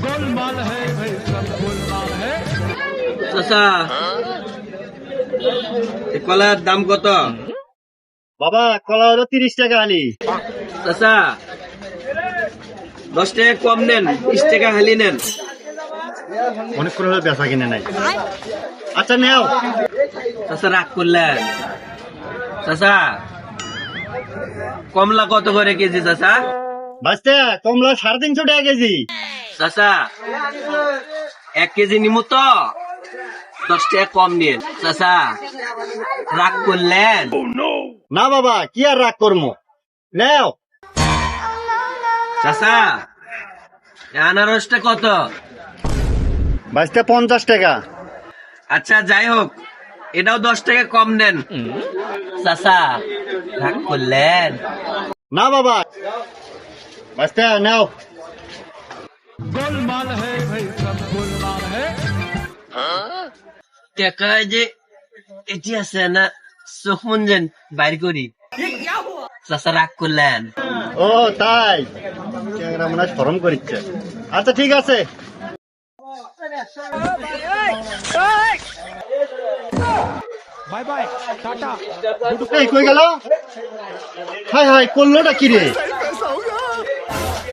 गोलमाल है भाई सब गोलमाल है। চাচা এই কলার দাম কত? বাবা কলা হলো 30 টাকা হালি। চাচা 10 টাকা কম নেন, 20 টাকা হালি নেন। অনেক করে হলো বেচা কিনে নাই। আচ্ছা নেও। চাচা রাগ করলেন? চাচা কমলা কত করে কেজি চাচা? বাঁচতে কমলা 350 টাকা কেজি। চাচা 1 কেজি নিমু তো 10 টাকা কম নিন। চাচা রাগ করলেন? না বাবা কি আর রাগ করবো, নেও। চাচা আনারসটা কত? বাঁচতে 50 টাকা। আচ্ছা যাই হোক, এটাও 10 টাকা কম নেন। চাচা রাগ করলেন? না বাবা বাঁচতে নেও। गोलमाल है भाई सब गोलमाल है। টাকা যে এটি আছে না, চোখ মুঞ্জেন বাইর করি। চাচা রাগ করলেন? ও তাই, ক্যাংরা মনে হয় শরম করিচ্ছে। আচ্ছা ঠিক আছে। Bye bye tata. এই কই গেল? হাই হাই করলোটা কি রে?